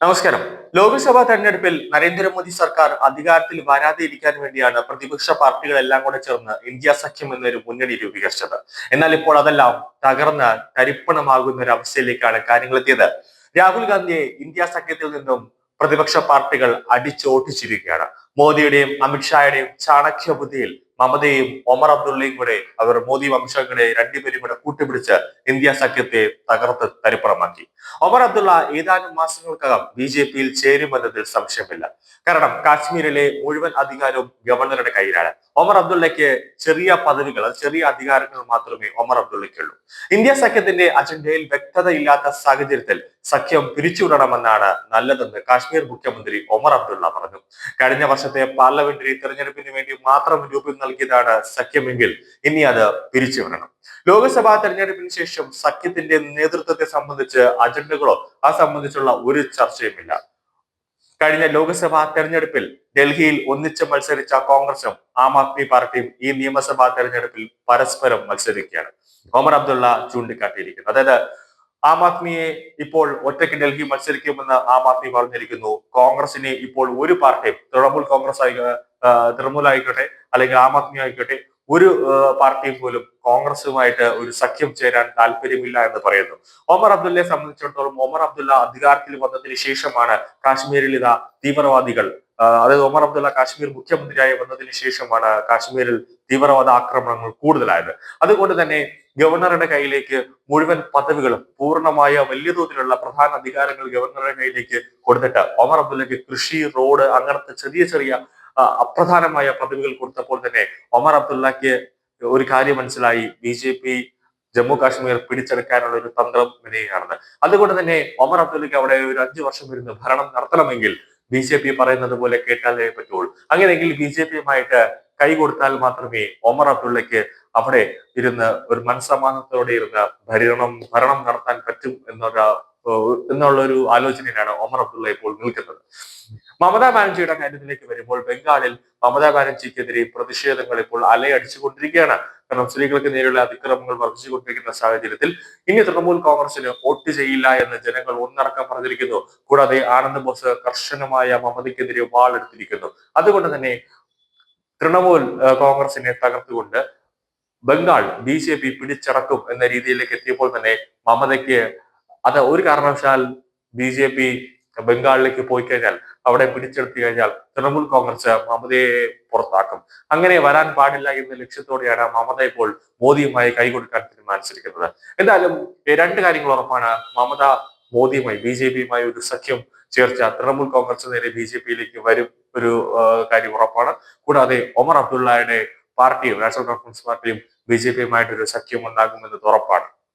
നമസ്കാരം. ലോക്സഭാ തെരഞ്ഞെടുപ്പിൽ നരേന്ദ്രമോദി സർക്കാർ അധികാരത്തിൽ വരാതെ ഇരിക്കാൻ വേണ്ടിയാണ് പ്രതിപക്ഷ പാർട്ടികളെല്ലാം കൂടെ ചേർന്ന് ഇന്ത്യ സഖ്യം എന്നൊരു മുന്നണി രൂപീകരിച്ചത്. എന്നാൽ ഇപ്പോൾ അതെല്ലാം തകർന്ന് തരിപ്പണമാകുന്ന ഒരു അവസ്ഥയിലേക്കാണ് കാര്യങ്ങൾ എത്തിയത്. രാഹുൽ ഗാന്ധിയെ ഇന്ത്യ സഖ്യത്തിൽ നിന്നും പ്രതിപക്ഷ പാർട്ടികൾ അടിച്ചോട്ടിച്ചിരിക്കുകയാണ്. മോദിയുടെയും അമിത്ഷായുടെയും ചാണക്യ ബുദ്ധിയിൽ മമതയും ഒമർ അബ്ദുള്ളയും കൂടെ മോദി വംശങ്ങളെ രണ്ടുപേരും കൂടെ കൂട്ടുപിടിച്ച് ഇന്ത്യ സഖ്യത്തെ തകർത്ത് തരിപ്പണമാക്കി. ഒമർ അബ്ദുള്ള ഏതാനും മാസങ്ങൾക്കകം ബി.ജെ.പിയിൽ ചേരുമെന്നതിൽ സംശയമില്ല. കാരണം കാശ്മീരിലെ മുഴുവൻ അധികാരവും ഗവർണറുടെ കയ്യിലാണ്. ഒമർ അബ്ദുള്ളയ്ക്ക് ചെറിയ പദവികൾ, ചെറിയ അധികാരങ്ങൾ മാത്രമേ ഒമർ അബ്ദുള്ളയ്ക്കുള്ളൂ. ഇന്ത്യ സഖ്യത്തിന്റെ അജണ്ടയിൽ വ്യക്തതയില്ലാത്ത സാഹചര്യത്തിൽ സഖ്യം പിരിച്ചുവിടണമെന്നാണ് നല്ലതെന്ന് കാശ്മീർ മുഖ്യമന്ത്രി ഒമർ അബ്ദുള്ള പറഞ്ഞു. കഴിഞ്ഞ വർഷത്തെ പാർലമെന്ററി തെരഞ്ഞെടുപ്പിന് വേണ്ടി മാത്രം രൂപം നൽകിയതാണ് സഖ്യമെങ്കിൽ ഇനി അത് പിരിച്ചുവിടണം. ലോക്സഭാ തെരഞ്ഞെടുപ്പിന് ശേഷം സഖ്യത്തിന്റെ നേതൃത്വത്തെ സംബന്ധിച്ച് അജണ്ടകളോ സംബന്ധിച്ചുള്ള ഒരു ചർച്ചയുമില്ല. കഴിഞ്ഞ ലോക്സഭാ തെരഞ്ഞെടുപ്പിൽ ഡൽഹിയിൽ ഒന്നിച്ച് മത്സരിച്ച കോൺഗ്രസും ആം ആദ്മി പാർട്ടിയും ഈ നിയമസഭാ തെരഞ്ഞെടുപ്പിൽ പരസ്പരം മത്സരിക്കുകയാണ്. ഒമർ അബ്ദുള്ള ചൂണ്ടിക്കാട്ടിയിരിക്കുന്നു. അതായത് ആം ആദ്മിയെ ഇപ്പോൾ ഒറ്റയ്ക്ക് ഡൽഹി മത്സരിക്കുമെന്ന് ആം ആദ്മി പറഞ്ഞിരിക്കുന്നു. കോൺഗ്രസിനെ ഇപ്പോൾ ഒരു പാർട്ടിയും തൃണമൂൽ ആയിക്കോട്ടെ അല്ലെങ്കിൽ ആം ആദ്മി ആയിക്കോട്ടെ ഒരു പാർട്ടിയും പോലും കോൺഗ്രസുമായിട്ട് ഒരു സഖ്യം ചേരാൻ താല്പര്യമില്ല എന്ന് പറയുന്നു. ഒമർ അബ്ദുള്ളയെ സംബന്ധിച്ചിടത്തോളം ഒമർ അബ്ദുള്ള അധികാരത്തിൽ വന്നതിന് ശേഷമാണ് കാശ്മീരിൽ തീവ്രവാദികൾ അതായത് ഒമർ അബ്ദുള്ള കാശ്മീർ മുഖ്യമന്ത്രിയായി വന്നതിന് ശേഷമാണ് കാശ്മീരിൽ തീവ്രവാദ ആക്രമണങ്ങൾ കൂടുതലായത്. അതുകൊണ്ട് തന്നെ ഗവർണറുടെ കയ്യിലേക്ക് മുഴുവൻ പദവികളും പൂർണ്ണമായ വലിയ തോതിലുള്ള പ്രധാന അധികാരങ്ങൾ ഗവർണറുടെ കയ്യിലേക്ക് കൊടുത്തിട്ട് ഒമർ അബ്ദുള്ളയ്ക്ക് കൃഷി, റോഡ് അങ്ങനത്തെ ചെറിയ ചെറിയ അപ്രധാനമായ പദവികൾ കൊടുത്തപ്പോൾ തന്നെ ഒമർ അബ്ദുള്ളക്ക് ഒരു കാര്യം മനസ്സിലായി, ബി.ജെ.പി ജമ്മു കാശ്മീർ പിടിച്ചെടുക്കാനുള്ള ഒരു തന്ത്രം വിനയുകയാണെന്ന്. അതുകൊണ്ട് തന്നെ ഒമർ അബ്ദുള്ളക്ക് അവിടെ ഒരു 5 വർഷം ഇരുന്ന് ഭരണം നടത്തണമെങ്കിൽ ബി.ജെ.പി പറയുന്നത് പോലെ കേട്ടാലേ പറ്റുള്ളൂ. അങ്ങനെയെങ്കിൽ ബി.ജെ.പിയുമായിട്ട് കൈ കൊടുത്താൽ മാത്രമേ ഒമർ അബ്ദുള്ളക്ക് അവിടെ ഇരുന്ന് ഒരു മനസ്സമാധാനത്തോടെ ഇരുന്ന് ഭരണം നടത്താൻ പറ്റും എന്നുള്ള ഒരു ആലോചനയിലാണ് ഒമർ അബ്ദുള്ള ഇപ്പോൾ നിൽക്കുന്നത്. മമതാ ബാനർജിയുടെ കാര്യത്തിലേക്ക് വരുമ്പോൾ ബംഗാളിൽ മമതാ ബാനർജിക്കെതിരെ പ്രതിഷേധങ്ങൾ ഇപ്പോൾ അലയടിച്ചുകൊണ്ടിരിക്കുകയാണ്. കാരണം സ്ത്രീകൾക്ക് നേരെയുള്ള അതിക്രമങ്ങൾ വർദ്ധിച്ചുകൊണ്ടിരിക്കുന്ന സാഹചര്യത്തിൽ ഇനി തൃണമൂൽ കോൺഗ്രസിന് വോട്ട് ചെയ്യില്ല എന്ന് ജനങ്ങൾ ഒന്നടക്കം പറഞ്ഞിരിക്കുന്നു. കൂടാതെ ആനന്ദ് ബോസ് കർശനമായ മമതയ്ക്കെതിരെ വാളെടുത്തിരിക്കുന്നു. അതുകൊണ്ട് തന്നെ തൃണമൂൽ കോൺഗ്രസിനെ തകർത്തുകൊണ്ട് ബംഗാൾ ബി.ജെ.പി പിടിച്ചടക്കും എന്ന രീതിയിലേക്ക് എത്തിയപ്പോൾ തന്നെ മമതയ്ക്ക് അത് ഒരു കാരണവശാൽ ബി.ജെ.പി ബംഗാളിലേക്ക് പോയി കഴിഞ്ഞാൽ, അവിടെ പിടിച്ചെടുത്തു കഴിഞ്ഞാൽ തൃണമൂൽ കോൺഗ്രസ് മമതയെ പുറത്താക്കും. അങ്ങനെ വരാൻ പാടില്ല എന്ന ലക്ഷ്യത്തോടെയാണ് മമത ഇപ്പോൾ മോദിയുമായി കൈകൊടുക്കാൻ തീരുമാനിച്ചിരിക്കുന്നത്. എന്തായാലും രണ്ട് കാര്യങ്ങൾ ഉറപ്പാണ്. മമത മോദിയുമായി ബി.ജെ.പിയുമായി ഒരു സഖ്യം ചേർച്ച തൃണമൂൽ കോൺഗ്രസ് നേരെ ബി.ജെ.പിയിലേക്ക് വരും ഒരു കാര്യം ഉറപ്പാണ്. കൂടാതെ ഒമർ അബ്ദുള്ളയുടെ പാർട്ടിയും നാഷണൽ കോൺഫറൻസ് പാർട്ടിയും ബി.ജെ.പിയുമായിട്ടൊരു സഖ്യം ഉണ്ടാകുമെന്നത് ഉറപ്പാണ്.